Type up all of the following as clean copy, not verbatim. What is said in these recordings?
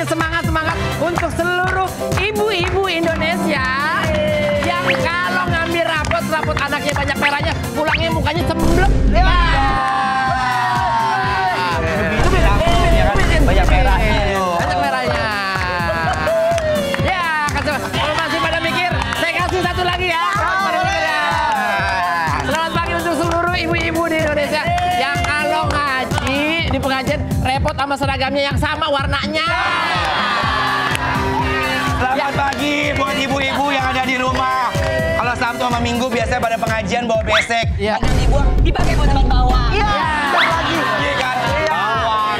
pokoknya semangat untuk seluruh ibu-ibu Indonesia yang kalau ngambil rapot anaknya banyak merahnya, pulangnya mukanya semblek. Banyak merahnya. Banyak merahnya. Ya, kalau masih pada mikir, saya kasih satu lagi ya. Selamat pagi untuk seluruh ibu-ibu di Indonesia yang kalau ngaji di pengajian repot sama seragamnya yang sama warnanya. Selamat pagi buat ibu-ibu yang ada di rumah. Kalau Sabtu sama Minggu biasanya pada pengajian bawa besek. Iya. Padahal dibuang dipakai buat teman bawang. Iya. Lagi. Iya kan? Bawang.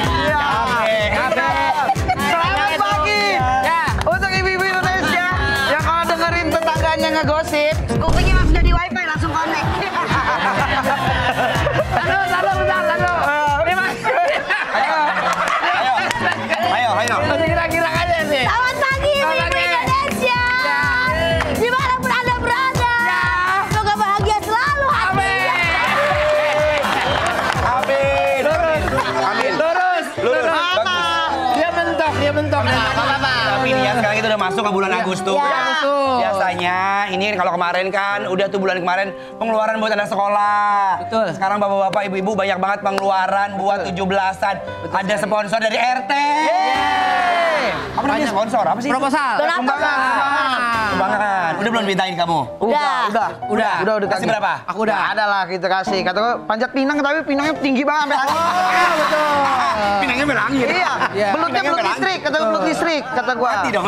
Selamat pagi. Ya. Untuk ibu-ibu Indonesia yang kalau dengerin tetangganya ngegosip, kupingnya sudah di wifi langsung connect. Lalu. Ayo. Masih kira-kira aja sih. Selamat pagi ibu-ibu Indonesia. Dimanapun Anda berada. Semoga bahagia selalu hatinya. Amin. Lurus. Dia mentok. Tapi ini ya sekarang kita udah masuk ke bulan Agustus. Biasanya ini kalau kemarin kan udah tuh bulan kemarin pengeluaran buat anak sekolah. Betul. Sekarang bapak-bapak ibu-ibu banyak banget pengeluaran buat 17-an. Ada sponsor dari RT. Apa namanya sponsor? Apa sih? Proposal. Sumbangan. Udah belum mintain kamu? Udah Kasih berapa? Aku udah. Ada lah kita kasih. Kata gue panjat pinang tapi pinangnya tinggi banget sampai langit. Betul. Pinangnya berangin. Iya. Belutnya belut listrik. Kata gue belut listrik. Kata gue. Mati dong.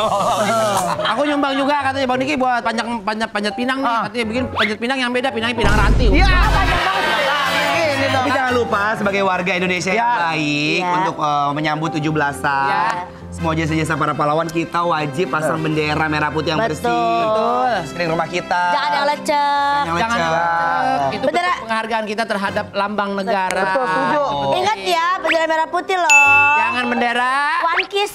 Aku nyumbang juga katanya Bang Niki buat panjat pinang nih. Katanya bikin panjat pinang yang beda, pinangnya pinang ranting. Iya. Panjat banget. Ini dong. Tapi jangan lupa sebagai warga Indonesia yang baik untuk menyambut 17-an. Ya. Semua jasa-jasa para pahlawan kita wajib pasang bendera merah putih yang bersih. Betul. Sekeliling rumah kita. Jangan yang lecek. Jangan lecek. itu bentuk penghargaan kita terhadap lambang negara. Betul, setuju. Ingat ya, bendera merah putih loh. Jangan bendera. One kiss.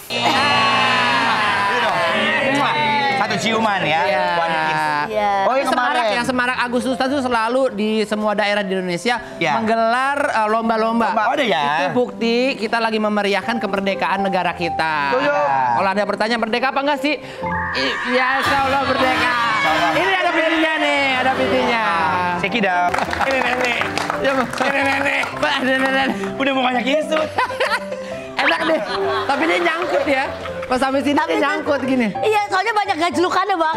Satu ciuman ya. Iya. One kiss. Iya. Oh, yang kemarin. Yang Semarak Agustus itu selalu di semua daerah di Indonesia Ya. menggelar lomba-lomba. Oh, ada ya? Itu bukti kita lagi memeriahkan kemerdekaan negara kita. Setuju. Kalau ada pertanyaan merdeka apa enggak sih? Ya insya Allah merdeka. Ini ada pintinya nih, ada pintinya. Sekidap. Ini nenek. Ya, ini nenek. Ada nenek. Udah mau banyak kisut. Enak deh. Tapi dia nyangkut ya. Pas sampai sini dia nyangkut gini. Iya, soalnya banyak gajlukannya bang.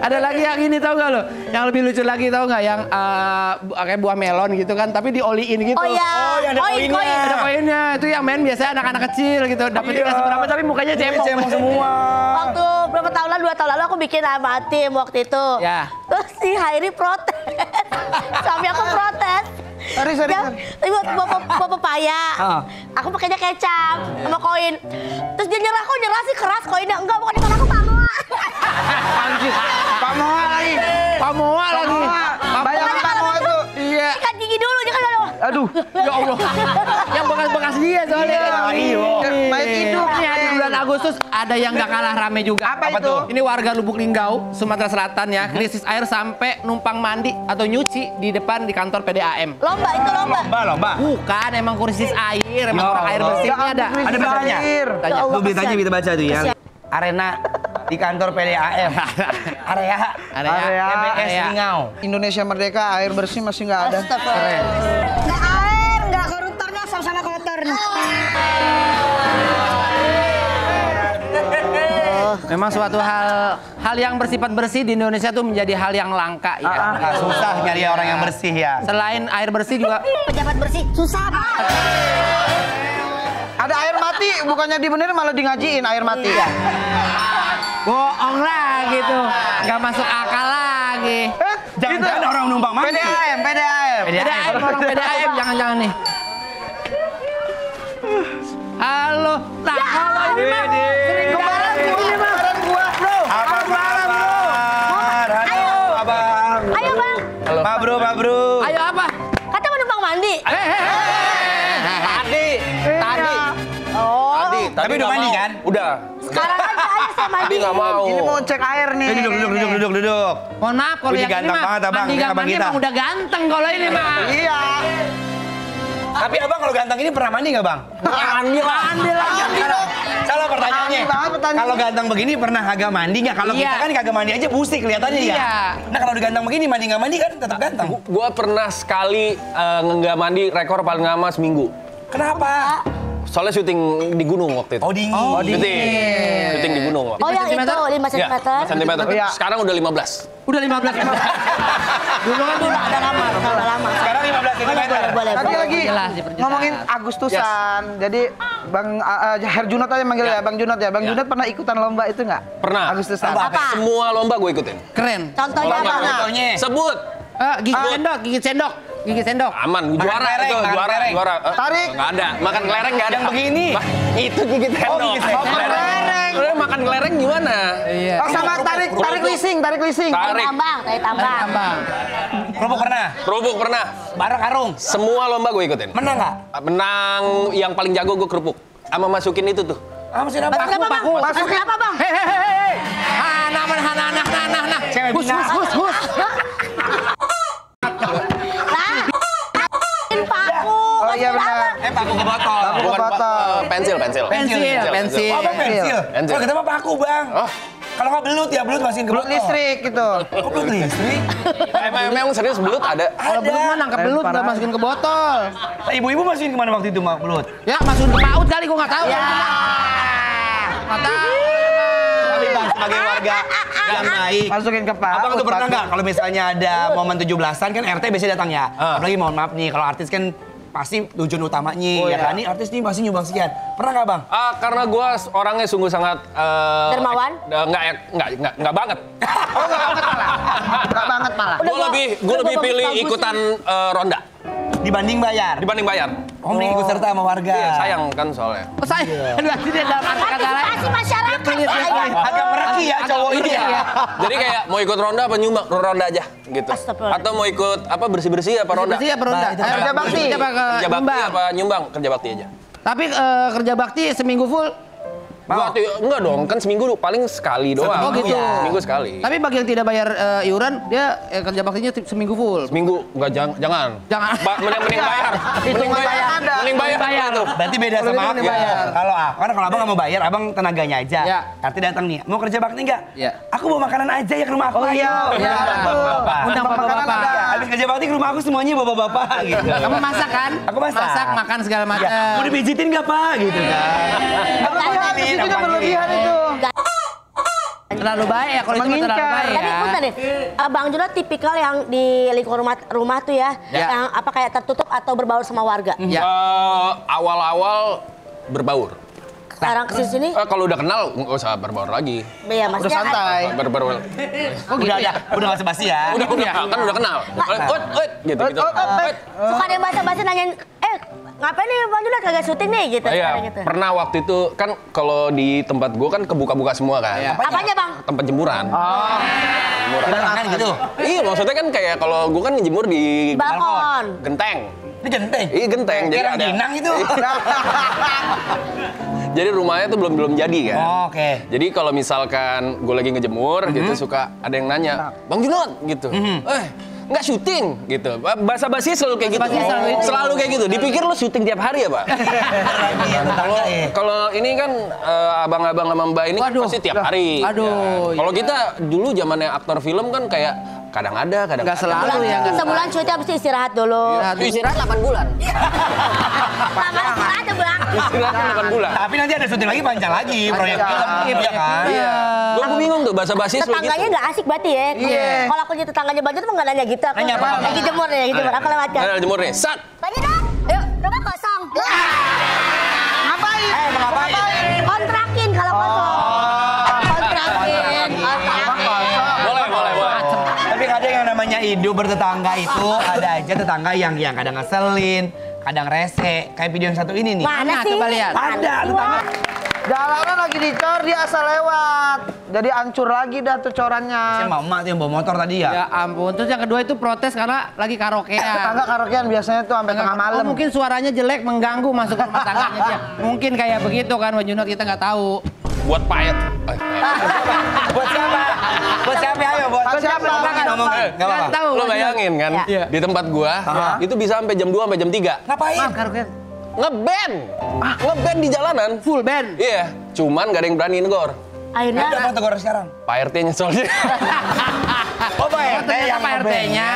Ada lagi yang ini tau gak lo? Yang lebih lucu lagi tau gak? Yang kayak buah melon gitu kan, tapi dioliin gitu. Oh iya. yang ada koinnya. Ada koinnya. Itu yang main biasanya anak-anak kecil gitu. Dapetnya nggak seberapa tapi mukanya cemong. Cemong semua. Waktu berapa tahun lalu, 2 tahun lalu aku bikin sama tim waktu itu. Ya. Terus si Hairi protes. Suami aku protes. Sorry. Ibu bawa pepaya. Aku pakainya kecap sama koin. Terus dia nyerah, kok nyerah sih keras koinnya. Enggak, bukan itu aku pamoa. Anjir. Pamoa lagi. Pamoa lagi. Bayangin pamoa itu. Iya. Ikat gigi dulu, jangan dulu. Aduh. Ya Allah. Yang bekas-bekas dia soalnya. Iya. Main hidup. Ini di bulan Agustus ada yang gak kalah rame juga. Apa itu? Ini warga Lubuk Linggau, Sumatera Selatan ya. Krisis air sampai numpang mandi atau nyuci di depan di kantor PDAM. Lomba, itu lomba. Lomba. Bukan, emang krisis air, emang orang air bersih ini ada. Ada bacanya. Tanya. Lu beritanya kita baca tuh ya. Arena di kantor PDAM. Area TBS Linggau. Indonesia merdeka, air bersih masih nggak ada. Nggak air, nggak koruptornya sama-sama kotor. Memang suatu hal yang bersifat bersih di Indonesia tuh menjadi hal yang langka ya. Susah nyari orang yang bersih ya. Selain air bersih juga Pejabat bersih, susah banget. Ada air mati, bukannya dibenerin malah di ngajiin air mati. bohong lah gitu. Nggak masuk akal lagi. Jangan orang numpang mandi. PDAM, orang PDAM jangan-jangan nih. Halo, nah kalau ini mah sering kemarin ini mah gua, bro. Apa kabar? Halo, abang. Ayo bang. Pak bro. Ayo apa? Kata mau numpang mandi. Tadi. Oh. Tapi udah mandi kan? Udah. Sekarang aja saya mandi. Nggak mau. Ini mau cek air nih. Duduk. Mohon maaf kalau Ini yang ini ganteng mah banget, abang. mandi Ini gak abang mandi kita. emang udah ganteng kalau ini mah. Iya. Tapi abang kalau ganteng ini pernah mandi nggak bang? Mandi lah. Salah pertanyaannya. Kalau ganteng begini pernah kagak mandi nggak? Kalau kita kan kagak mandi aja busik kelihatannya ya. Nah kalau diganteng begini mandi nggak mandi kan tetap ganteng. Gua pernah sekali nggak mandi, rekor paling lama seminggu. Kenapa? Soalnya syuting di gunung waktu itu. Oh dingin. Syuting di gunung. Oh yang itu 5 cm. 5 cm. Sekarang udah 15. Udah 15. Dulu kan Udah lama. Sekarang 15 cm. Boleh. Tadi lagi ngomongin Agustusan. Jadi Bang Herjunot aja manggil ya, Bang Junot ya. Bang Junot pernah ikutan lomba itu nggak? Pernah. Agustusan. Apa? Semua lomba gue ikutin. Keren. Contohnya apa? Contohnya. Sebut. Gigit sendok. Aman, juara kelereng, itu, makan juara. kelereng. Tarik. Nggak ada, makan kelereng nggak ada. Yang begini. Itu gigit sendok. gigit sendok. Kelereng. Udah makan kelereng gimana? Iya. Oh sama tarik lising. Tarik. Tadi tambang. Kerupuk pernah. Kerupuk pernah. Bareng karung. Semua lomba gue ikutin. Menang nggak? Menang yang paling jago gue kerupuk. Sama masukin itu tuh. Masih ada Masukin apa, Bang? Masukin apa, Bang? Hei. Cewek Hus. Paku. Oh iya benar. paku ke botol. Paku ke botol. Pensil. Pensil. Oh, Bang, pensil. Pensil. Kalau kita mah paku, Bang. Oh. Kalau nggak belut ya belut masukin ke Belut botol. listrik gitu. Oh, belut listrik. Emang serius belut ada? Kalau belut mah nangkep belut Parah. udah masukin ke botol. Ibu-ibu masukin kemana waktu itu, Mak, belut? Ya masukin ke paut kali gua nggak tahu. Ya. Nggak tahu. Tapi Bang, sebagai warga yang baik. Masukin ke paku. Abang tuh pernah nggak kalau misalnya ada momen 17-an kan RT biasanya datang ya. Apalagi mohon maaf nih kalau artis kan pasti tujuan utamanya ya kan. Ini artis nih pasti nyumbang sekian. Pernah nggak Bang? Karena gue orangnya sungguh sangat Dermawan? Nggak banget. Enggak banget malah. Gue lebih pilih ikutan ronda Dibanding bayar. dibanding bayar. Oh, mending ikut serta sama warga. Iya, sayang kan soalnya. Oh saya, berarti dia dalam kata-kata lain. Partisipasi masyarakat. Agak mereki ya cowok ini ya. Jadi kayak mau ikut ronda apa nyumbang, ronda aja gitu. Astagfirullah. Atau mau ikut apa bersih-bersih apa ronda? Bersih apa ronda? Bah, itu kerja bakti. Kerja Kerja bakti nyumbang. apa nyumbang? Kerja bakti aja. Tapi kerja bakti seminggu full. Bakti enggak dong, kan seminggu paling sekali doang. Oh gitu. Seminggu sekali. Tapi bagi yang tidak bayar iuran, dia kerja baktinya seminggu full. Seminggu enggak jangan. Jangan. Mending bayar. Mending bayar. Mending bayar. Tuh. Berarti beda sama aku. bayar. Kalau abang nggak mau bayar, abang tenaganya aja. Ya. Nanti datang nih, mau kerja bakti nggak? Ya. Aku bawa makanan aja ya ke rumah aku. Oh iya. Ya. Undang bapak-bapak. Habis kerja bakti ke rumah aku semuanya bapak-bapak gitu. Kamu masak kan? Aku masak. Masak, makan segala macam. Ya, mau dipijitin nggak Pak? Gitu kan. Berlebihan, itu juga berlebihan itu. Terlalu baik ya kalau itu mah terlalu baik Tapi ya. punten deh, Bang Junot tipikal yang di lingkungan rumah tuh ya, yang apa kayak tertutup atau berbaur sama warga. Ya. Awal-awal berbaur. Sekarang kesini, Kalau udah kenal nggak usah berbaur lagi. ya Udah maksudnya santai. Berbaur. Udah nggak sebasi ya. Udah kan udah kenal. Gitu. suka ada yang basa-basi nanyain, ngapain nih Bang Junot kagak syuting nih gitu. Iya, gitu. pernah waktu itu kan kalau di tempat gua kan kebuka-buka semua kan. Apanya Bang? Tempat jemuran. Tangan gitu. Iya, maksudnya kan kayak kalau gua kan ngejemur di Balkon. genteng. Ini genteng. Iya genteng. Jadi Kira ada. ginang itu. Jadi rumahnya tuh belum jadi kan. Oh, oke. Jadi kalau misalkan gue lagi ngejemur gitu suka ada yang nanya, Bang Junot gitu. Nggak syuting gitu. Basa-basi selalu kayak gitu. Selalu kayak gitu. Dipikir lo syuting tiap hari ya, Pak? Kalau ini kan abang-abang sama Mbak ini kan pasti tiap hari. Aduh. Kalau kita dulu zamannya aktor film kan kayak kadang ada, kadang Nggak selalu ya. nggak Sebulan cuti habis itu istirahat dulu. Istirahat 8 bulan. Lama istirahat ya Bang. Istirahat 8 bulan. Tapi nanti ada syuting lagi panjang lagi proyek film, ya kan? Gue bingung tuh basa-basi selalu Tetangganya gitu. nggak asik berarti ya. Kalau aku jadi tetangganya Bang Junot mah nggak nanya gitu. Aku Nanya apa? lagi jemur nih, lagi jemur. Aku lewat kan. Ada jemur nih, sat. Bang Junot, yuk rumah kosong. Ngapain? Mau ngapain? Kontrakin kalau kosong. Kontrakin. Boleh. Tapi kadang yang namanya hidup bertetangga itu ada aja tetangga yang kadang ngeselin, kadang rese. Kayak video yang satu ini nih. Mana sih? coba lihat. Ada tetangga. Jalanan lagi dicor, dia asal lewat. Jadi hancur lagi dah tuh corannya. Saya emak tuh yang bawa motor tadi ya. Ya ampun. Terus yang kedua itu protes karena lagi karaokean. Tetangga karaokean biasanya tuh sampai tengah malam. Oh, mungkin suaranya jelek mengganggu masuk ke rumah tangganya dia. Mungkin kayak begitu kan, Bang Junot kita nggak tahu. Buat payet. Buat siapa? Buat siapa? Ayo buat Siapa? Ngomongin ngomongin. Enggak apa-apa. Tahu. Lo bayangin kan, di tempat gua itu bisa sampai jam 2 sampai jam 3. Ngapain? Ngeband. Ngeband di jalanan. Full band. Iya, cuman gak ada yang berani negor. Akhirnya Udah apa tegur sekarang? Pak RT nyeselnya. Oh, Pak RT yang Pak RT-nya.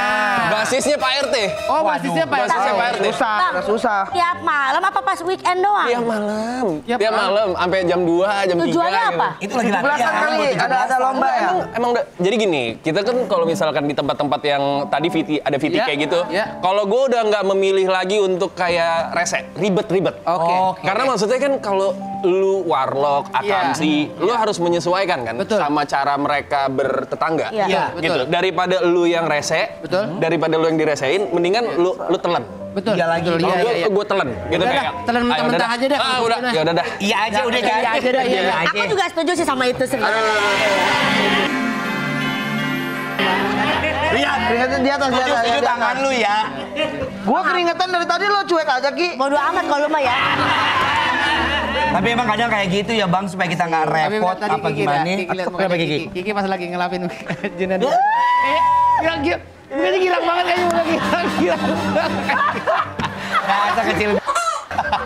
Basisnya Pak RT. Oh, basisnya Pak RT. Basisnya Pak RT. Susah, Bang, susah. tiap malam apa pas weekend doang? Tiap malam. Tiap Tiap malam sampai jam 2, jam 3. Tujuannya apa? Itu lagi 17-an latihan. kali, ada lomba ya? Emang jadi gini, kita kan kalau misalkan di tempat-tempat yang tadi ada VT Iya, kayak gitu, iya. kalau gue udah nggak memilih lagi untuk kayak rese, ribet-ribet. Oke. Karena maksudnya kan kalau lu warlock, akamsi, lu harus menyesuaikan kan Betul. sama cara mereka bertetangga. Iya. Iya, Gitu. betul. Daripada lu yang rese, Betul. daripada lu yang diresein, mendingan lu telan. Betul. Iya lagi. Betul, Kalau iya, iya. gue telan, gitu Udah kayak. dah, telan "Ah, mentah-mentah udah aja dah, Ah, kalau udah, gitu, ya udah dah. Iya aja udah Iya aja dah, iya. Aku juga setuju sih sama itu sebenarnya. Lihat. Keringetan di atas, di atas. Tujuh tangan lu ya. Gua keringetan dari tadi lo cuek aja, Ki. Bodo amat kalau lu mah ya. Tapi emang kadang kayak gitu ya Bang, supaya kita nggak repot apa gimana. Kenapa Kiki? Kiki pas lagi ngelapin Junan. Gila. Mukanya girang banget kayaknya, girang. Rasa kecil.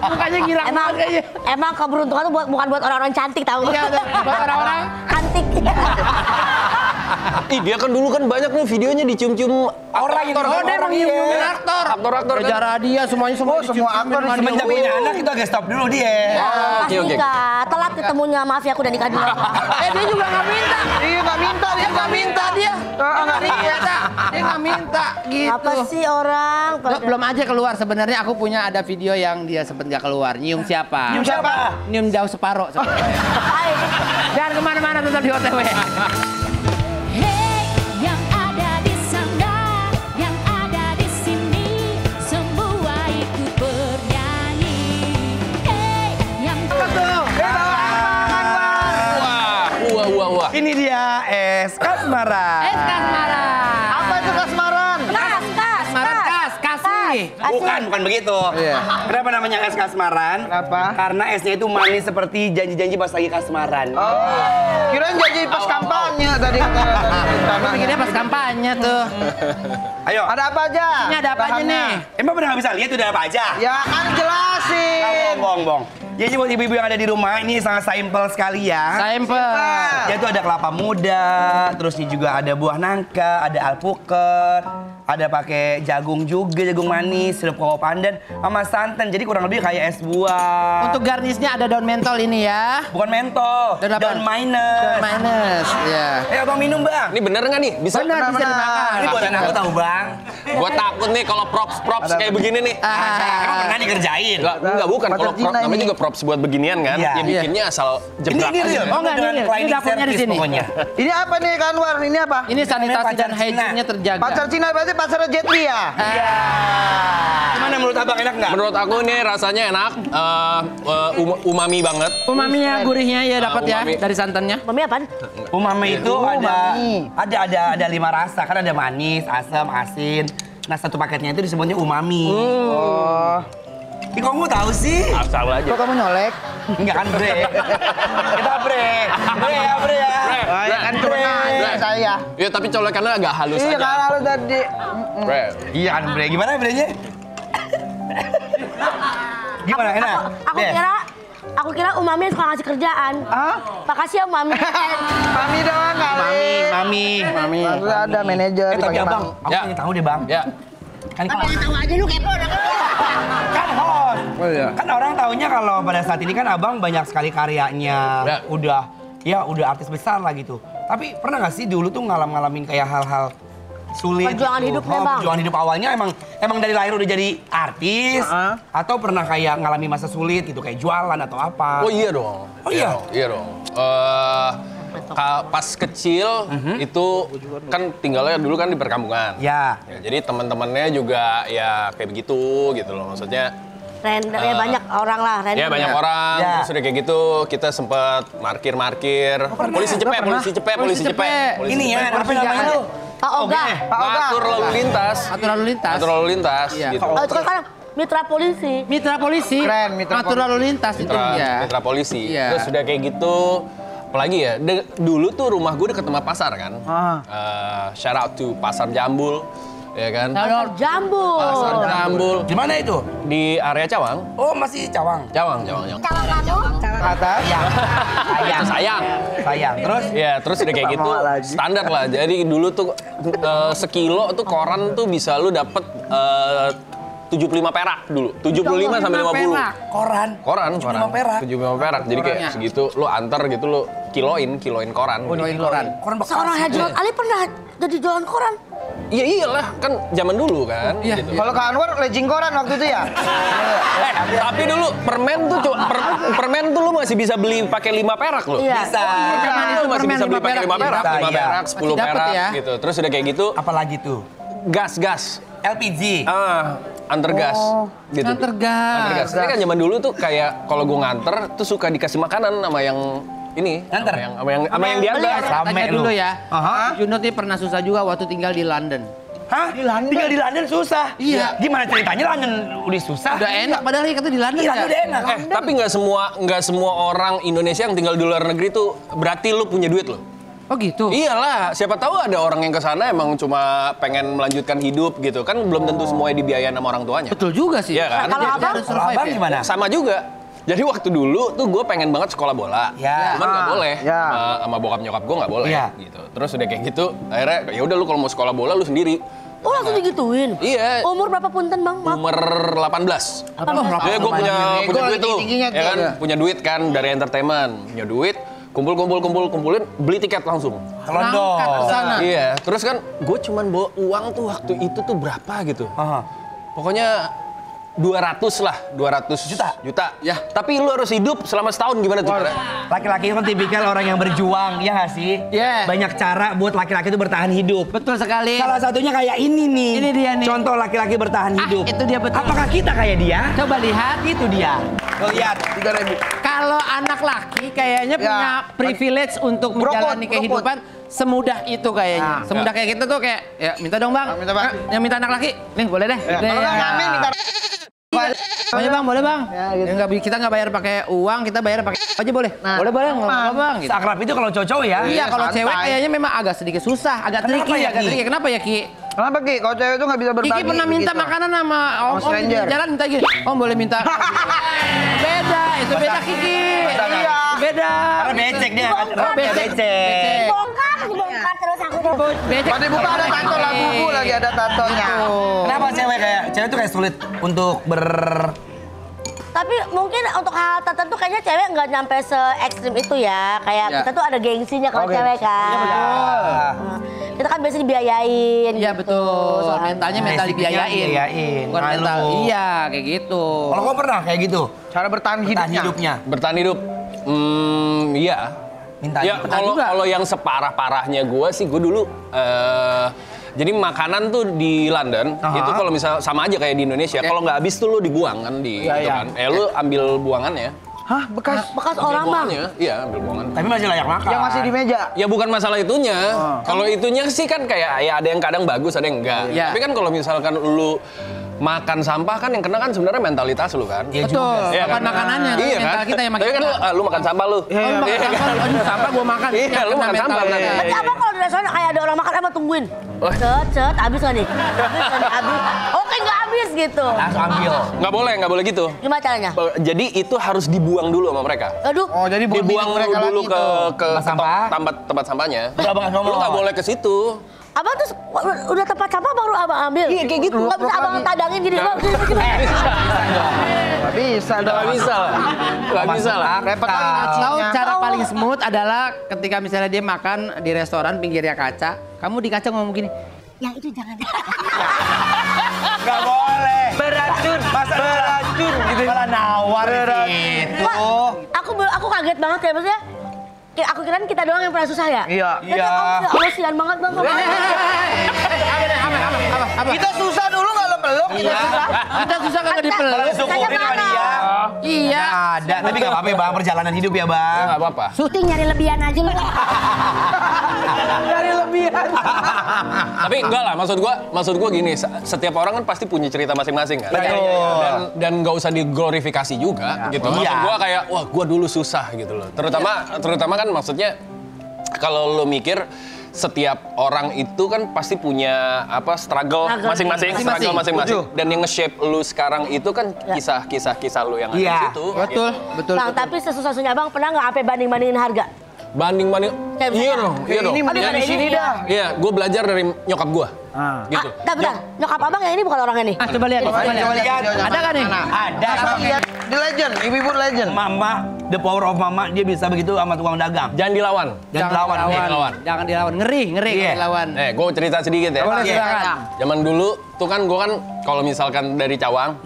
Mukanya girang Emang banget kayaknya. emang keberuntungan tuh bukan buat orang-orang cantik tahu. Iya, buat orang-orang cantik. Ih, dia kan dulu kan banyak nih videonya dicium-cium Orang yang nyium-nyiumin aktor. aktor-aktor kan. Kejar dia semuanya semua. semua aktor Semenjak punya anak itu agak stop dulu dia. Pas Oke, oke. nikah, telat ketemunya, maaf ya aku udah nikah dulu. Dia juga nggak minta. Iya, nggak minta dia. Nggak minta dia. Nggak minta. Dia nggak minta gitu. Apa sih orang? Belum aja keluar sebenarnya. Aku punya ada video yang dia sempet nggak keluar. Nyium siapa? Nyium siapa? Nyium daun separo. Baik. Jangan kemana-mana, tetap di OTW. Hey, yang ada di sana, yang ada di sini, semua ikut bernyanyi. Hey, yang Wah. Ini dia es kasmaran. Kasmaran. Apa itu kasmaran? Kas. Kasih. Bukan begitu. Iya. Kenapa namanya es kasmaran? Kenapa? Karena esnya itu manis seperti janji-janji pas lagi kasmaran. Oh, kirain jadi pas kampanye tadi kata Aku pikirnya pas kampanye tuh. Ayo. Ada apa aja? Ini ada apa aja Bahannya? nih? Emang pernah nggak bisa lihat udah apa aja? Ya kan jelasin. Bong. Jadi buat ibu-ibu yang ada di rumah ini sangat simple sekali ya. Simple. Dia tuh ada kelapa muda, terus ini juga ada buah nangka, ada alpukat, ada pakai jagung juga, jagung manis, sirup koko pandan, sama santan. Jadi kurang lebih kayak es buah. Untuk garnisnya ada daun mentol ini ya. Bukan mentol, Daun apa? daun minus. Minus. Ya. Ayo Bang minum Bang. Ini bener nggak nih? Bisa? Benar, bisa dimakan. Ini buatan aku tahu Bang. Gua takut nih kalau props kayak begini nih. Emang pernah dikerjain? Enggak bukan. Pacar Kalau Cina prop namanya ini. juga props buat beginian kan. Iya. Ya bikinnya asal jebrak Ini real. aja. Oh, enggak, Dengan ini real. cleaning Ini dapurnya di service sini. pokoknya. Ini apa nih Kanwar? Ini apa? Ini sanitasi pacar dan Cina. hygiene-nya terjaga. Pacar Cina berarti pacar Jet Li ya? Gimana menurut Abang, enak nggak? Menurut aku nih rasanya enak, umami banget. Umaminya, gurihnya ya dapat ya umami. dari santannya. Mami apaan? Umami itu Umami. ada 5 rasa, kan ada manis, asam, asin. Nah satu paketnya itu disebutnya umami. Oh. Ih, kok kamu tahu sih? Asal aja. Kok kamu nyolek? Enggak kan bre. Kita bre. Bre ya. Oh, ya kan cuma nanya saya. Ya tapi colekannya agak halus Iya aja. kan lalu tadi. Bre. Iya kan bre. Gimana brenya? Gimana enak? Deh. Aku kira umami suka ngasih kerjaan. Hah? Makasih ya umami. Mami doang kali. Mami. Maksudnya ada manajer Tapi dipanggil Abang, Bang. aku Ya. pengen tahu deh Bang. Ya. Kan Tahu aja lu kepo. kan host. Oh iya. Kan orang taunya kalau pada saat ini kan Abang banyak sekali karyanya. Ya. Udah artis besar lah gitu. Tapi pernah nggak sih dulu tuh ngalamin kayak hal-hal sulit? Perjuangan gitu? hidupnya, Bang. Perjuangan hidup awalnya emang dari lahir udah jadi artis atau pernah kayak ngalami masa sulit gitu kayak jualan atau apa? Oh iya dong. Oh iya? Iya dong. Pas kecil itu kan tinggalnya dulu kan di perkampungan. Ya. Ya, jadi teman-temannya juga ya kayak begitu gitu loh. Maksudnya Random ya banyak orang lah. Random. ya banyak orang, Ya. terus udah kayak gitu kita sempet markir. Polisi cepet. Ini ya, apa namanya tuh? Pak Oga. Pak Oga. Ngatur lalu lintas. Atur lalu lintas. Ngatur lalu lintas Iya. gitu. Oh, itu kan sekarang mitra polisi. Mitra polisi. Keren, mitra Atur lalu lintas itu ya. Mitra polisi. Iya. Terus sudah kayak gitu apalagi ya, dulu tuh rumah gue deket sama pasar kan. Shout out to Pasar Jambul, ya kan? Pasar Jambul. Pasar Jambul. Di mana itu? Di area Cawang. Oh, masih Cawang. Cawang. Cawang kamu? Atas. Itu sayang. Sayang. Terus? Ya, terus udah kayak gitu, standar lah. Jadi dulu tuh sekilo tuh koran tuh bisa lu dapet 75 perak dulu. 75 sampai 50. Koran. 75 perak. 75 perak. Jadi kayak segitu lu antar gitu lu kiloin koran. Kiloin koran. Koran bekas. Seorang Herjunot Ali pernah jadi jualan koran. Iya iyalah, kan zaman dulu kan. Gitu. Kalau ke Anwar legging koran waktu itu ya? Tapi dulu permen tuh lu masih bisa beli pakai 5 perak lu. Iya. Bisa. Permen itu masih bisa beli pakai 5 perak, Bisa, 5 iya. perak, 10 perak gitu. Terus udah kayak gitu, Apalagi tuh? gas. LPG. Antar gas gitu. Antar gas. Ini kan zaman dulu tuh kayak kalau gue nganter tuh suka dikasih makanan sama yang ini, Nganter? sama yang diantar. Rame Tanya lu. dulu ya. Aha. Junot ini pernah susah juga waktu tinggal di London. Hah? Tinggal di London susah? Iya. Gimana ceritanya London udah susah? Udah enak padahal kata di London. Iya, ya. udah enak. Tapi nggak semua orang Indonesia yang tinggal di luar negeri tuh berarti lu punya duit loh. Oh gitu. Iyalah, siapa tahu ada orang yang ke sana emang cuma pengen melanjutkan hidup gitu. Kan belum tentu semuanya dibiayain sama orang tuanya. Betul juga sih. Iya kan? Kalau Dia abang? harus Kalau survive abang ya. gimana? Sama juga. Jadi waktu dulu tuh gue pengen banget sekolah bola. Ya. Cuman nggak boleh. Ya. Sama bokap nyokap gue nggak boleh. Ya. Gitu. Terus udah kayak gitu, akhirnya ya udah lu kalau mau sekolah bola lu sendiri. Oh langsung digituin? Iya. Umur berapa punten bang? Maaf. Umur 18. Berapa? Jadi gue punya duit tuh. tingginya Ya kan? Punya duit kan dari entertainment. Punya duit. Kumpulin, beli tiket langsung. London. ke sana. Iya, terus kan gue cuman bawa uang tuh waktu itu tuh berapa gitu. Aha. Pokoknya 200 lah, 200 juta. Ya, tapi lu harus hidup selama setahun gimana tuh? Laki-laki itu kan tipikal orang yang berjuang, ya nggak sih? Iya. Banyak cara buat laki-laki itu bertahan hidup. Betul sekali. Salah satunya kayak ini nih. Ini dia nih. Contoh laki-laki bertahan hidup. itu dia betul. Apakah kita kayak dia? Coba lihat. Itu dia. Tuh lihat, 3.000. Kalau anak laki kayaknya punya privilege untuk menjalani kehidupan semudah itu kayaknya. Semudah kayak gitu tuh kayak, ya minta dong bang. Minta, Bang. Yang minta anak laki, nih boleh deh. Kalau nggak ngamen minta. Boleh bang, boleh bang. Ya, gitu. Ya, kita nggak bayar pakai uang, kita bayar pakai aja boleh. Boleh nggak apa bang. Gitu. Seakrab itu kalau cowok ya. Iya, kalau santai. cewek kayaknya memang agak sedikit susah, agak Kenapa tricky, ya, agak Ki? tricky. Kenapa ya Ki? Kenapa Ki? Kalau cewek itu nggak bisa berbagi. Kiki pernah minta gitu. makanan sama om di stranger. jalan minta gini, om boleh minta. Beda, itu beda Kiki. Iya. Beda. Karena becek dia kan. Oh, becek. Dibongkar terus aku Becek. Pada buka ada tato lah, buku lagi ada tatonya. Kenapa cewek tuh kayak sulit untuk Tapi mungkin untuk hal tertentu kayaknya cewek nggak nyampe se ekstrim itu ya. Kayak Ya. kita tuh ada gengsinya kalau cewek kan. Nah, kita kan biasanya dibiayain. Iya gitu. betul. Mentalnya mental Basicnya dibiayain. dibiayain. Bukan Malu. mental. Iya, kayak gitu. Kalau kau pernah kayak gitu? Cara bertahan Bertahan hidupnya. hidupnya. Bertahan hidup, iya. Minta Ya hidup. kalau yang separah-parahnya gue sih, gue dulu jadi makanan tuh di London itu kalau misal sama aja kayak di Indonesia, kalau nggak habis tuh lu dibuang kan di Iya, itu iya. kan. Lu ambil buangannya. Hah? Bekas orang bang. Iya, ambil buangan. Tapi masih layak makan. Yang masih di meja. Ya bukan masalah itunya. Kalau itunya sih kan kayak ya ada yang kadang bagus, ada yang enggak. Iya. Tapi kan kalau misalkan lu makan sampah kan yang kena kan sebenarnya mentalitas lu kan. Iya Betul. juga. Iya Bukan kan? makanannya, Iya mental kan? kita yang makin. Tapi kan lu makan sampah lu. Oh, lu makan sampah, oh, ini sampah gua makan. Iya, Ya, lu kena makan sampah mentalnya. kan. Berarti apa kalau di restoran kayak ada orang makan emang tungguin. Cet, habis nggak nih? Habis. Oke nggak habis gitu. Langsung ambil. Nggak boleh gitu. Gimana caranya? Jadi itu harus dibuang dulu sama mereka. Aduh. Oh, jadi bukan Dibuang milik mereka dulu lagi ke Tempat sampah? tempat sampahnya. Terus abang nggak ngomong. Lu nggak boleh ke situ. Abang tuh udah tempat sampah baru abang ambil. Iya, kayak gitu. Nggak bisa abang tadangin gini. Bang, sini, sini. Nggak bisa dong. Nggak bisa lah. Nggak bisa lah. Repot kan Tahu ngacinya. cara paling smooth adalah ketika misalnya dia makan di restoran pinggirnya kaca, kamu di kaca ngomong gini, Yang itu jangan. Nggak boleh. Beracun. Masa beracun gitu. Malah nawar gitu. Wah, aku kaget banget ya maksudnya. Aku kirain kita doang yang pernah susah ya? Iya. Iya. Allah sian banget bang. Kita susah dulu nggak lo peluk. iya, kita susah kagak dipeluk. Kalau disyukurin sama dia. Iya. Ada. Tapi nggak apa-apa ya bang. Perjalanan hidup ya bang. Nggak apa-apa. Syuting nyari lebihan aja lu. Dari lebihan. Tapi enggak lah, maksud gua gini, setiap orang kan pasti punya cerita masing-masing kan. Betul. Dan nggak usah diglorifikasi juga gitu. Maksud gua kayak wah gua dulu susah gitu loh. Terutama kan maksudnya kalau lo mikir setiap orang itu kan pasti punya struggle masing-masing. Dan yang nge-shape lu sekarang itu kan kisah-kisah lu yang ada di situ. Betul. Bang, tapi sesusah-susahnya Bang pernah nggak sampai banding-bandingin harga? Banding-banding. Iya dong. Ini mendingan di sini dah. Iya, gue belajar dari nyokap gue. Gitu. Bentar. Nyokap abang yang ini bukan orang ini. Coba lihat. Ada kan nih? Ada. Lihat di legend, ibu legend. Mama, the power of mama, dia bisa begitu sama tukang dagang. Jangan dilawan. Jangan dilawan. Ngeri Iya. dilawan. Gue cerita sedikit ya. Boleh silakan. Zaman dulu tuh kan gue kan kalau misalkan dari Cawang,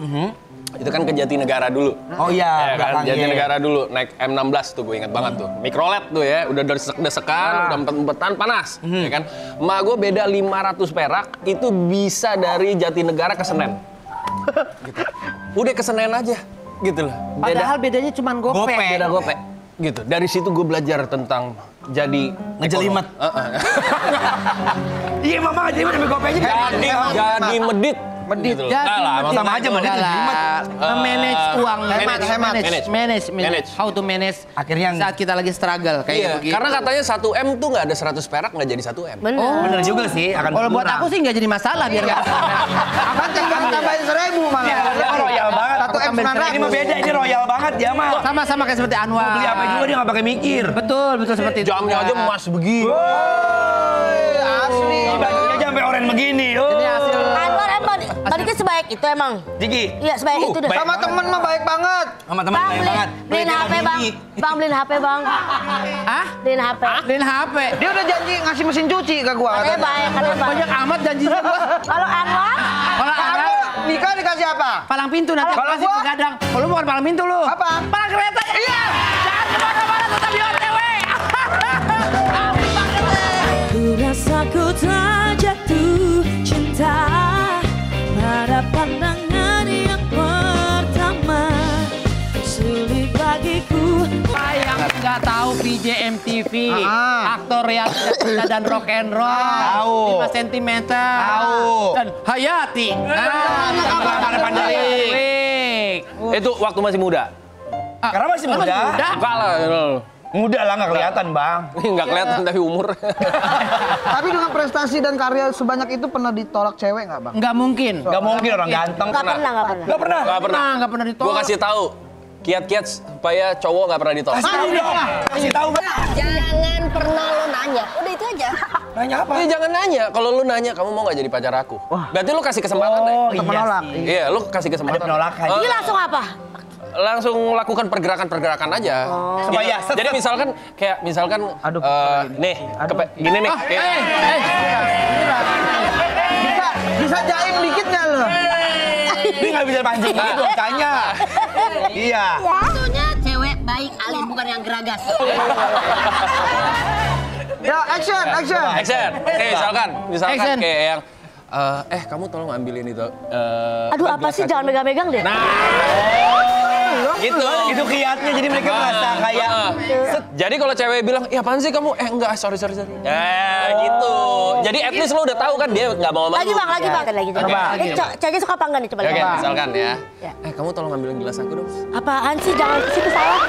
itu kan ke Jatinegara dulu. Oh iya, kan? Jatinegara dulu naik M16 tuh gue inget banget tuh. Mikrolet tuh ya, udah desek-desekan, udah empet-empetan panas, ya kan. Emak gue beda 500 perak itu bisa dari Jatinegara ke Senen. Gitu. Udah ke Senen aja, gitu loh. Padahal bedanya cuma gope. Beda gope. Gitu. Dari situ gue belajar tentang jadi ngejelimet. Iya mama ngejelimet sampai gopenya. Jadi medit. Medit. Gitu. Sama aja medit ngejelimet. Manage uang, manage. How to manage. Akhirnya saat kita lagi struggle kayak begitu. Karena katanya 1M tuh nggak ada 100 perak nggak jadi 1M. Bener juga sih. Kalau buat aku sih nggak jadi masalah biar nggak. Akan tinggal tambahin 1.000 malah. Royal banget. 1M 900. Ini mah beda, ini royal banget ya mah. Sama-sama kayak seperti Anwar. Beli apa juga dia nggak pakai mikir. Betul seperti itu. Jamnya aja emas begini. Asli. Bajunya aja sampai oren begini. Ini hasil. Anwar emang baliknya sebaik itu emang. Jiki. Iya sebaik itu deh. Sama temen mah baik banget. Sama teman Bang, baik banget. beliin HP Bang. Bang beliin HP Bang. Hah? Beliin HP. Beliin HP. Dia udah janji ngasih mesin cuci ke gua. Katanya baik, katanya baik. Banyak amat janjinya gua. Kalau Anwar, Kalau Kamu nikah dikasih apa? palang pintu nanti Kalau kasih gua? begadang. Kalau lu bukan palang pintu lu. Apa? Palang kereta. Iya. Jangan kemana-mana tetap di OTW. Kurasa ku tak jatuh cinta pada pandangan yang pertama. Sulit bagiku. Yang nggak tahu VJ MTV, aktor realita cinta dan rock and roll, Tahu. 5 cm, Tahu. dan Hayati. Itu waktu masih muda. Karena masih muda. Enggak lah. Muda lah nggak kelihatan bang. Nggak kelihatan tapi umur. Tapi dengan prestasi dan karya sebanyak itu pernah ditolak cewek nggak bang? Nggak mungkin. Nggak mungkin orang ganteng. nggak pernah. Nggak pernah. Nggak pernah ditolak. Gue kasih tahu. Kiat-kiat supaya cowok nggak pernah ditolak. Kasih tahu dong. Kasih tahu kan. Jangan pernah lo nanya. Udah itu aja. Nanya apa? Jangan nanya. Kalau lu nanya, kamu mau nggak jadi pacar aku? Berarti lu kasih kesempatan deh. Oh Untuk iya menolak. sih. Iya, lu kasih Ada kesempatan. penolakan. Ini langsung apa? Langsung lakukan pergerakan-pergerakan aja. Supaya Jadi misalkan Aduh, nih, gini nih. Bisa jaim dikit nggak lo? Dia nggak bisa pancing gitu tanya. Iya. Maksudnya cewek baik, alim bukan yang geragas. Ya action. Action. Misalkan Action. kayak yang kamu tolong ambilin itu. Aduh apa sih jangan megang-megang deh. Gitu. Itu kiatnya jadi mereka merasa kayak Jadi kalau cewek bilang, "Ya apaan sih kamu?" Enggak, sorry. Gitu. Jadi at least lo udah tahu kan dia nggak mau sama Lagi lu. bang. Coba. Ini ceweknya suka apa enggak nih coba Oke, lihat. misalkan ya. Ya. Kamu tolong ambilin gelas aku dong. Apaan sih jangan ke situ salah.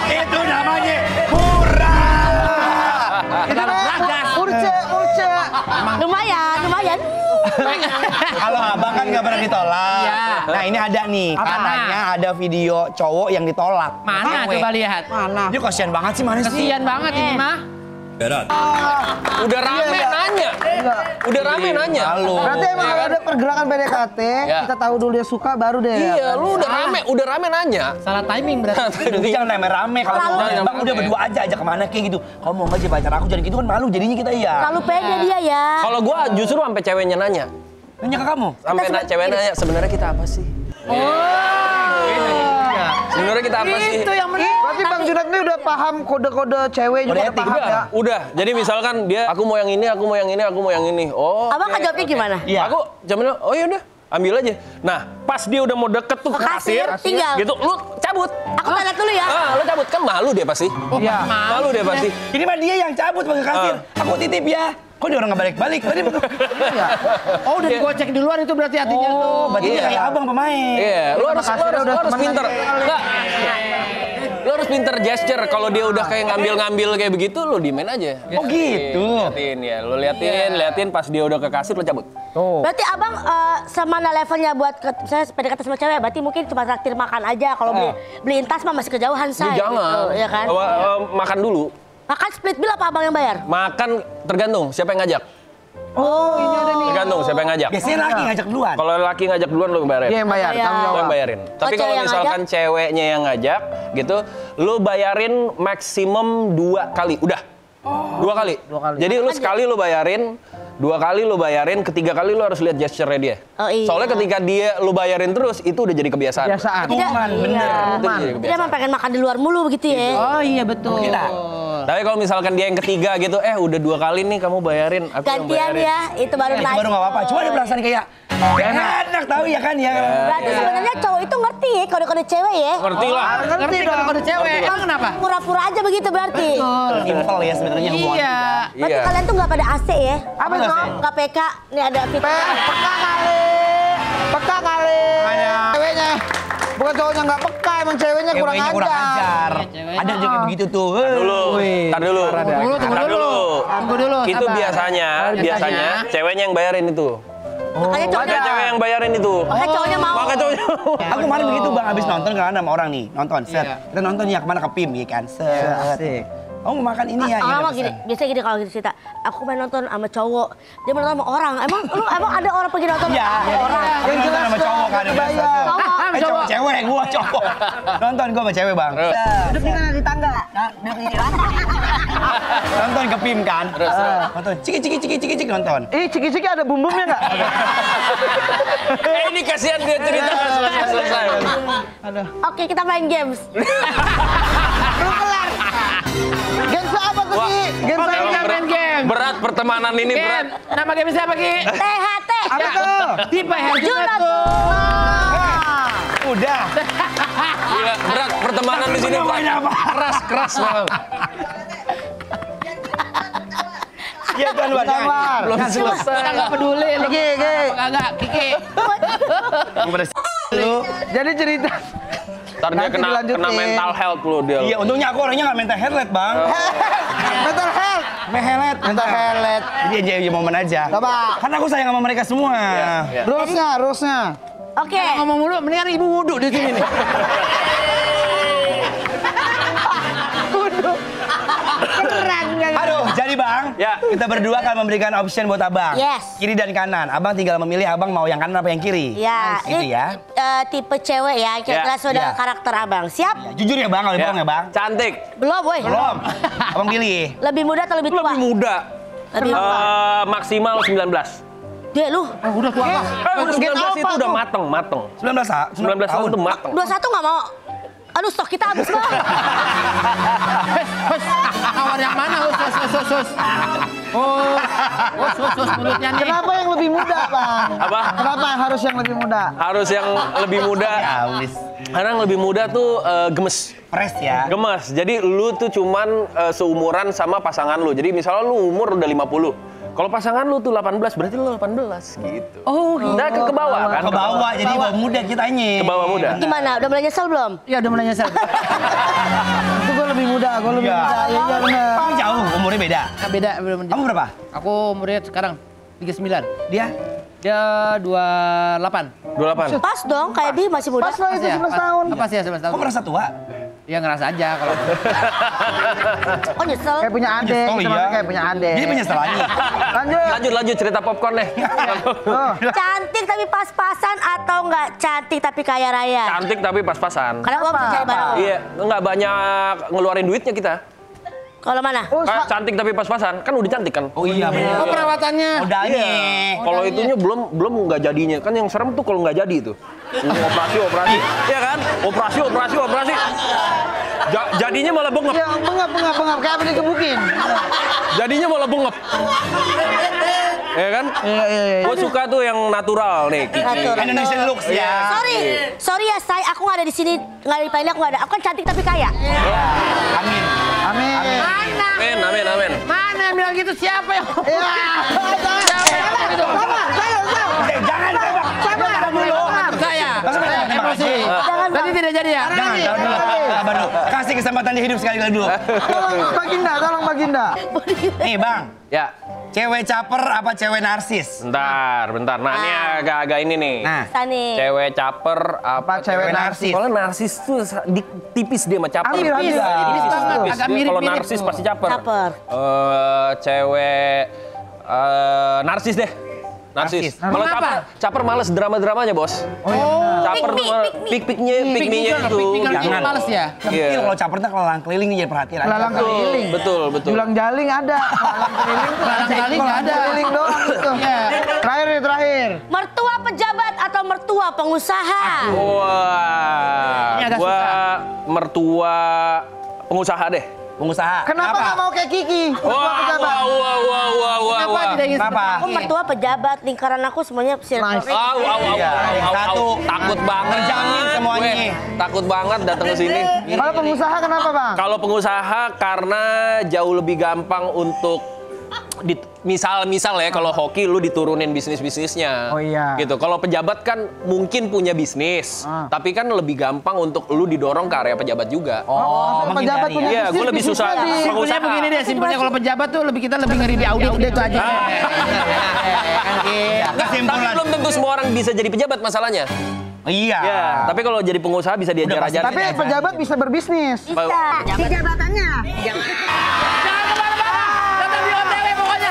itu namanya murah. Itu Urce. Lumayan. Kalau abang kan nggak pernah ditolak. Iya. Nah ini ada nih, katanya ada video cowok yang ditolak. Mana Cewek. coba lihat. Dia kasihan banget sih, mana sih? Kesian banget ini mah. Udah rame nanya. Udah rame nanya. Malu. Berarti emang kalau ada pergerakan PDKT, kita tahu dulu dia suka baru deh. Iya, lu udah rame nanya. Salah timing berarti. Jadi jangan rame-rame kalau mau Lalu- bang udah berdua aja kemana kayak gitu. Kamu mau nggak jadi pacar aku jadi gitu kan malu jadinya kita ya. Terlalu pede dia ya. Kalau gua justru sampai ceweknya nanya. Nanya ke kamu. Sampai cewek nanya, sebenarnya kita apa sih? Sebenarnya kita apa sih? Itu yang menarik. Berarti Bang Junad ini udah paham kode-kode cewek juga Kode udah etik. paham ya? Udah. Jadi misalkan dia, aku mau yang ini, aku mau yang ini, aku mau yang ini. Oh. Abang oke, jawabnya oke. gimana? Iya. Aku jamin, oh yaudah, ambil aja. Nah, pas dia udah mau deket tuh Ke kasir, tinggal. gitu, lu cabut. Aku tanya dulu ya. Lu cabut kan malu dia pasti. Iya. Malu dia pasti. Ini mah dia yang cabut pakai kasir. Aku titip ya. Kok dia orang nggak balik-balik? Tadi Oh, udah digocek duluan itu berarti hatinya tuh. berarti dia kayak abang pemain. Iya, lu harus pinter. Enggak. Lu harus pinter gesture. Kalau dia udah kayak ngambil-ngambil kayak begitu, lu diemin aja. Oh gitu. Liatin ya, lu liatin pas dia udah ke kasir lu cabut. Berarti abang semana levelnya buat saya PDKT sama cewek, berarti mungkin cuma traktir makan aja. Kalau beliin tas mah masih kejauhan say. Jangan. Gitu, ya kan? Makan dulu. Makan split bill apa abang yang bayar? Makan tergantung siapa yang ngajak. Oh, ini ada nih. Tergantung siapa yang ngajak. Biasanya laki ngajak duluan. Kalau laki ngajak duluan lu yang bayarin. Dia yang bayar, Bayar. tanggung Lu jawab. yang bayarin. Tapi cewek kalau yang misalkan ceweknya yang ngajak gitu, lu bayarin maksimum 2 kali. Udah. 2 kali. 2 kali. Jadi lu sekali lu bayarin, 2 kali lu bayarin, ketiga kali lu harus lihat gesture-nya dia. Oh, iya. Soalnya ketika dia lu bayarin terus, itu udah jadi kebiasaan. Kebiasaan. Tuman, bener. Itu udah jadi Dia kebiasaan. emang pengen makan di luar mulu begitu ya. Oh iya betul. Tapi kalau misalkan dia yang ketiga gitu, udah 2 kali nih kamu bayarin, aku yang Gantian bayarin. ya, itu baru Itu nice. baru nggak apa-apa. Cuma ada perasaan kayak enak tahu ya kan ya. Berarti sebenarnya cowok itu ngerti ya kode-kode cewek ya. Ngerti lah. Ngerti kalau kode cewek. Emang kenapa? Pura-pura aja begitu berarti. Simpel ya sebenarnya hubungan Iya. kita. Berarti Iya. kalian tuh nggak pada AC ya? Apa itu? Nggak PK. Nih ada fitur. Peka kali. Peka kali. Ceweknya. Bukan cowoknya nggak peka, emang ceweknya kurang Ceweknya kurang ajar. ajar. ceweknya. Ada juga begitu tuh. Dulu, tar dulu. Tunggu dulu. Itu sabar. biasanya ceweknya yang bayarin itu. Makanya Ada cowoknya. cewek yang bayarin itu. Makanya cowoknya mau. Maka cowoknya. Aku kemarin begitu bang, abis nonton kan sama orang nih, nonton set. Iya. Kita nonton ya kemana ke PIM ya kan, set. Asik. Kamu mau makan ini ya? Orang Iya, mah gini, biasanya gini kalau gitu cerita. Aku main nonton sama cowok, dia mau nonton sama orang. Emang ada orang pergi nonton Iya, sama orang? yang jelas sama cowok kan. bayar. Cowok cewek, gua cowok. Nonton gua sama cewek bang. Udah pindah di tangga. Nonton ke PIM kan. Nonton ciki nonton. Ciki-ciki ada bumbunya nggak? Ini kasihan dia cerita nggak selesai. Oke, kita main games. Games apa tuh, Wah. Ki? Games Oke, apa? kita main game. Berat pertemanan ini berat. Game. Nama game siapa Ki? THT. Apa tuh? Tipe Herjunot Junot. tuh. Udah. Gila, berat pertemanan di sini berat. Keras banget. Iya tuan Bar, jangan. Belum selesai. Kita nggak peduli lu. Ki. Kagak, Kiki. Gua pada lu. Jadi cerita. Ntar dia Nanti kena dilanjutin. mental health lu dia. Iya, untungnya aku orangnya nggak mental headlight bang. Mental health. Mental health. Jadi aja momen aja. Coba. Karena aku sayang sama mereka semua. Iya. Rulesnya. Oke. Ngomong mulu, mendingan ibu wudhu di sini nih. Aduh, jadi bang, Ya. kita berdua akan memberikan option buat abang. Yes. Kiri dan kanan. Abang tinggal memilih abang mau yang kanan apa yang kiri. Ya, Gitu ini ya. tipe cewek ya, kira-kira Ya, sudah ya. karakter abang. Siap? Ya, jujur ya bang, kalau bohong ya bang. Cantik. Belum, woi. Belum. Abang pilih. Lebih muda atau lebih tua? Lebih muda. Lebih muda. Maksimal 19. Dia lu. Udah tua lah. Udah 19 itu udah mateng. 19 ah? 19 tahun tuh mateng. 21 nggak mau. Aduh, stok kita habis bang. Awar yang mana? Hus. Hus mulutnya nih. Kenapa yang lebih muda, Bang? Apa? Kenapa harus yang lebih muda? Harus yang lebih muda. Ya, wis. Karena yang lebih muda tuh gemes. Fresh ya. Gemes. Jadi lu tuh cuman seumuran sama pasangan lu. Jadi misalnya lu umur udah 50. Kalau pasangan lu tuh 18, berarti lu 18 gitu. Oh, gitu. Udah ke bawah kan? Ke bawah, jadi bawah muda kitanya. Ke bawah muda. Gimana? Udah mulai nyesel belum? Iya, udah mulai nyesel. Itu gue lebih muda, gue lebih Iya. muda. Iya, bener. Bang jauh, umurnya beda. Beda belum. Kamu berapa? Aku umurnya sekarang 39. Dia? Dia 28. 28. Pas dong, kayak Bi masih muda. Pas lah itu 11 tahun. Apa sih ya 11 tahun? Kok merasa tua? Ya ngerasa aja kalau. Oh nyesel. Kayak punya adek, Oh, gitu iya. maksudnya kayak punya adek. Jadi penyesal lagi. Lanjut. Lanjut cerita popcorn deh. Oh. Cantik tapi pas-pasan atau nggak cantik tapi kaya raya? Cantik tapi pas-pasan. Karena uang bisa cari bareng. Iya, nggak banyak ngeluarin duitnya kita. Kalau mana? Cantik tapi pas-pasan, kan udah cantik kan? Oh iya bener. Oh, perawatannya. Modalnya. Kalau itunya belum nggak jadinya, kan yang serem tuh kalau nggak jadi itu. Operasi, iya kan? Operasi. Jadinya malah bengep. Ya, bengap. Kayak apa dikebukin. Jadinya malah bengep. Ya kan? Iya. Gue suka tuh yang natural nih, Kiki. Natural. Indonesian looks ya. Sorry ya, say, aku nggak ada di sini, nggak di Pilih, aku nggak ada. Aku kan cantik tapi kaya. Amin. Amin. Mana? Amin. Mana? yang bilang gitu siapa yang? Iya. Jangan, sabar dulu. Saya. Emosi. Tadi tidak jadi ya? Jangan, dulu. Sabar dulu. Kasih kesempatan dia hidup sekali dulu. Tolong Baginda. Nih, Bang. Ya, Cewek caper apa cewek narsis? bentar. Nah, ini agak-agak ini nih. Nah, Tani. Cewek caper apa cewek narsis? Soalnya narsis tuh tipis dia sama caper. Hampir. Tipis banget. Tipis. Agak Dia kalau mirip-mirip narsis tuh. pasti caper. Caper. Cewek narsis deh. Narsis. Kalau caper males drama-dramanya, Bos. Caper tuh pik-piknya itu. Jangan. Males ya? Kecil kalau caper tuh kelalang keliling nih jadi perhatian. Lalang keliling. Betul. Julang jaling ada. Lalang keliling nggak ada. Keliling doang gitu. Iya. Terakhir. Mertua pejabat atau mertua pengusaha? Wah, Ini agak gua susah. mertua pengusaha deh. Pengusaha. Kenapa nggak mau kayak Kiki? Mertua pejabat. Kenapa tidak ingin Kenapa? seperti Aku ini? mertua pejabat, lingkaran aku semuanya circle. Iya, satu. Takut banget. Terjamin semuanya. Gue takut banget datang ke sini. Kalau pengusaha kenapa, Bang? Kalau pengusaha karena jauh lebih gampang untuk misal ya kalau hoki lu diturunin bisnisnya. Oh iya. Gitu. Kalau pejabat kan mungkin punya bisnis, tapi kan lebih gampang untuk lu didorong ke area pejabat juga. Oh, pejabat menghindari punya Iya, bisnis, gue lebih susah. bisnisnya di- Simpelnya begini deh, simpelnya kalau pejabat tuh kita lebih ngeri di audit udah itu aja. Tapi Kesimpulan. belum tentu semua orang bisa jadi pejabat masalahnya. Iya. Ya, tapi kalau jadi pengusaha bisa diajar-ajar. Tapi pejabat bisa berbisnis. Bisa. Di jabatannya. Jangan kemana-mana. Tetap di OTW pokoknya.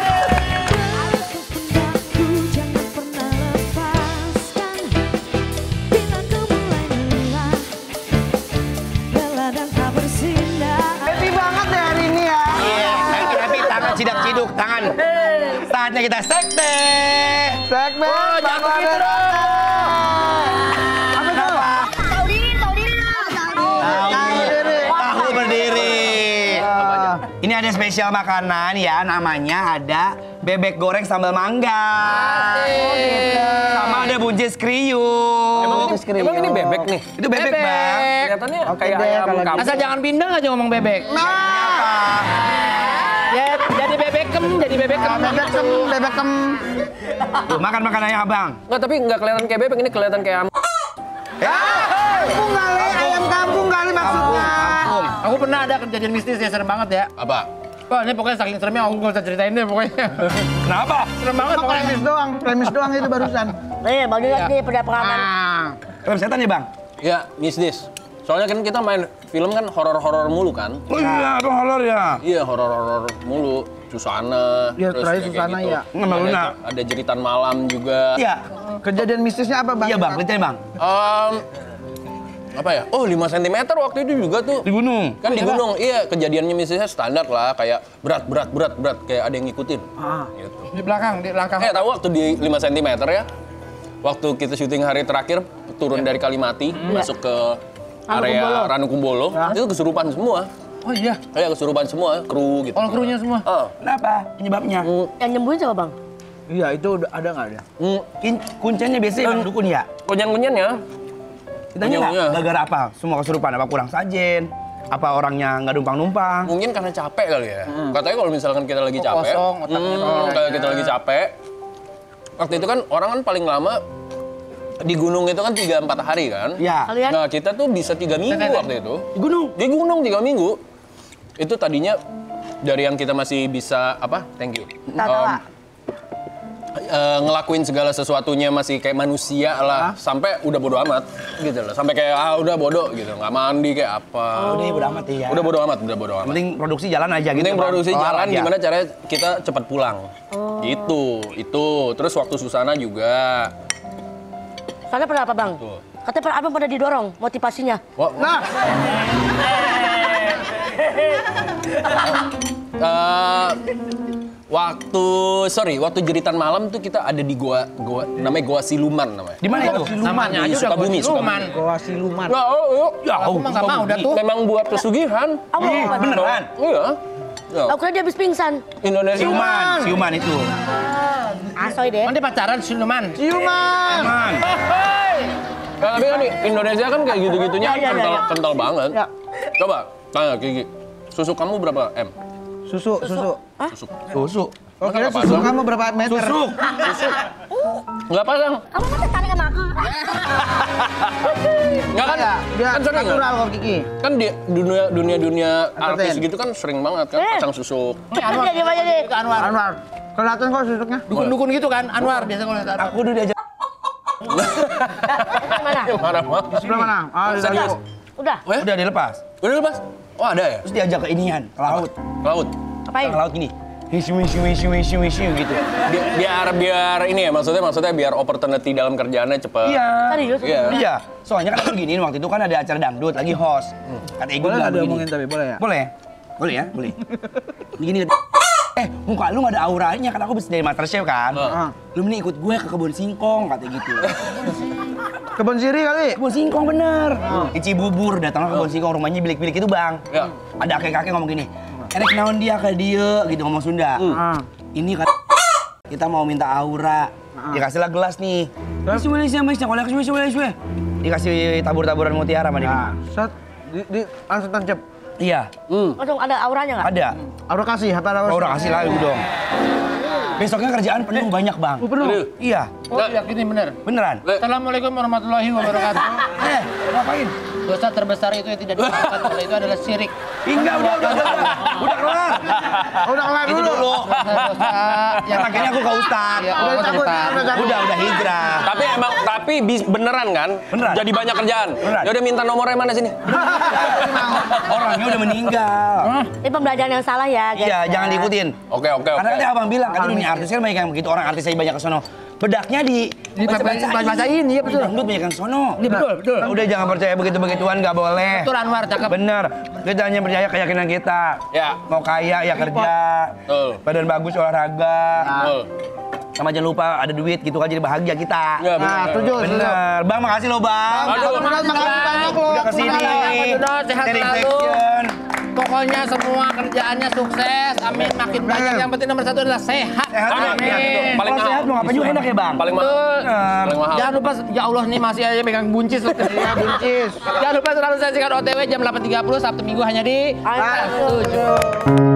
Aku jangan pernah lepaskan. Bila kau mulai lelah, lelah dan tak bersinar. Happy banget deh hari ini ya. Iya, happy tangan cidak-ciduk, tangan. Saatnya kita sekte. Segmen Oh, jangan Bang begitu Laden. Apa tuh? Tahu diri lah. Tahu berdiri. Ini ada spesial makanan ya, namanya ada bebek goreng sambal mangga. Sama ada buncis kriuk. Emang ini bebek nih? Itu bebek, Bang. Kelihatannya Oke kayak deh, ayam kalau kampung. Asal jangan bindeng aja ngomong bebek. Ya, jadi bebekem. Bebekem. Tuh, makan makanannya Abang. Enggak, tapi enggak kelihatan kayak bebek, ini kelihatan kayak Kampung kali, ayam kampung kali maksudnya. Aku pernah ada kejadian mistis ya, serem banget ya. apa? Wah, ini pokoknya saking seremnya aku nggak usah ceritain deh pokoknya. Kenapa? Serem banget pokoknya. Premis doang itu barusan. Nih, Bang Juliet nih punya pengalaman. Film setan ya, Bang? Ya, mistis. Soalnya kan kita main film kan horor-horor mulu kan? Oh iya, Bang horor ya. Iya, horor-horor mulu. Susana. Iya, terus terakhir kayak Susana gitu. ya. Nggak, Luna. Ada jeritan malam juga. Iya. Kejadian mistisnya apa, Bang? Iya, Bang. Ceritain, Bang. Apa ya? Oh, 5 cm waktu itu juga tuh. Di gunung. Kan di gunung, iya kejadiannya mistisnya standar lah, kayak berat, kayak ada yang ngikutin. Gitu. Di belakang, di langkah. Tahu waktu di 5 cm ya? Waktu kita syuting hari terakhir, turun dari Kalimati, masuk ke area Ranukumbolo, itu kesurupan semua. Oh iya. Kayak kesurupan semua, kru gitu. All krunya semua. Kenapa? Penyebabnya? Yang nyembuhin siapa, Bang? Iya, itu ada nggak ada? Kuncinya biasanya Bang dukun ya? Kunyan-kunyannya, Kita nggak Ujungnya. gara-gara apa? Semua kesurupan, apa kurang sajen? Apa orangnya nggak numpang-numpang? mungkin karena capek kali ya. Katanya kalau misalkan kita lagi capek, Kosong, otaknya kayak kita lagi capek, waktu itu kan orang kan paling lama di gunung itu kan 3-4 hari kan. Iya. Kalian? Nah kita tuh bisa 3 minggu waktu itu. Di gunung. Di gunung 3 minggu. Itu tadinya dari yang kita masih bisa apa? Thank you. Tawa. Ngelakuin segala sesuatunya masih kayak manusia lah, sampai udah bodo amat gitu loh. Sampai kayak udah bodoh gitu, nggak mandi kayak apa. Udah bodo amat ya. Udah bodo amat, udah bodo Yang amat. penting produksi jalan aja gitu. Penting Bang. produksi Kelar jalan, aja. gimana caranya kita cepat pulang. Gitu, itu. Terus waktu Susana juga. Soalnya pernah apa, Bang? Tuh. Katanya pernah abang pada didorong motivasinya. Wah, Nah, waktu jeritan malam tuh kita ada di gua namanya Goa Siluman namanya. Di mana itu? Namanya aja udah Sukabumi, siluman. Goa Siluman. Ya, Ya, Aku mah nggak mau dah tuh. memang buat pesugihan. Beneran? Iya. Ya. Aku kira dia habis pingsan. Indonesia. Siuman itu. Asoy deh. Mana dia pacaran siluman? Siluman. Man. Ya, tapi kan di Indonesia kan kayak gitu-gitunya Ya, ya, ya, ya. kental banget. Ya. Coba tanya Kiki, susu kamu berapa M? Susu. Susu. Oh, kira Nggak susu pasang. kamu berapa meter? Susu. Nggak pasang. Kamu kan tertarik sama aku. Nggak kan? Dia Kan sering natural kok Kiki. kan di dunia artis Entertain. gitu kan sering banget kan pasang susu. Udah diam aja deh. Anwar. Kelihatan kok susuknya. Dukun-dukun gitu kan, Anwar biasa kalau lihat Aku udah diajak. Mana? Marah-marah. Sebelah mana? Ah, di Serius? sana. Udah. Udah dilepas. Udah lepas? Oh ada ya? Terus diajak ke inian, ke laut. Laut. Apain? Ke laut gini. Hisu gitu. Biar ini ya maksudnya biar opportunity dalam kerjaannya cepet. Iya. Serius? Iya. Iya. Soalnya kan aku giniin waktu itu kan ada acara dangdut lagi host. Kata Igun Boleh bilang nggak begini. diomongin tapi boleh ya? Boleh. Boleh ya? Boleh. Begini. Muka lu gak ada auranya kan aku bisa dari Masterchef kan. Lu mending ikut gue ke kebun singkong kata gitu. Kebun siri kali. Kebun singkong bener. Di Cibubur datang ke kebun singkong rumahnya bilik-bilik itu bang. Ya. Ada kakek-kakek ngomong gini. Enek naon dia ke dia gitu ngomong Sunda. Ini kan kita mau minta aura. Dikasihlah gelas nih. Dikasih tabur-taburan mutiara sama dia. Nah, set langsung tancap. Iya, Langsung ada auranya nggak? ada. Aura kasih apa aura? Aura kasih lagu dong. Besoknya kerjaan penuh banyak bang. Serius? Iya, Oh, yakini bener. beneran. Assalamualaikum warahmatullahi wabarakatuh. Ngapain? Dosa terbesar itu yang tidak dimaafkan oleh itu adalah syirik. Enggak, udah kelar. Oh, udah kelar Itu dulu. dulu. Dosa Yang akhirnya aku ke Ustad. Ya, Udah cabut, udah cabut. Udah hijrah. Tapi beneran kan? Beneran. Jadi banyak kerjaan. Beneran. Ya udah minta nomornya mana sini? Orangnya udah meninggal. Ini pembelajaran yang salah ya, guys. Iya, jangan diikutin. Oke. Karena kan abang bilang, kan dunia artis kan banyak yang begitu. Orang artis aja banyak ke sono. Bedaknya bacain, iya betul. Dangdut banyak yang sono. Iya, betul. Udah jangan percaya begitu-begituan, nggak boleh. Betul Anwar, cakep. Bener. Kita hanya percaya keyakinan kita. Ya. Mau kaya ya kerja. Betul. Badan bagus olahraga. Betul. Sama jangan lupa ada duit gitu kan jadi bahagia kita. Ya, Nah, bener. setuju. Bener. Bang, makasih loh bang. Aduh. Makasih banyak loh. Udah kesini. Jodoh, sehat Dari selalu. Infection. Pokoknya semua kerjaannya sukses. Amin, makin banyak. Yang penting nomor satu adalah sehat. Sehat. Amin. Ya, Paling Kalau mahal. sehat mau ngapain juga enak ya bang. Paling mahal. Betul. Paling mahal. Jangan lupa, ya Allah nih masih aja megang buncis. Ya, buncis. Jangan lupa selalu saksikan OTW jam 8.30 Sabtu Minggu hanya di Trans7. 7.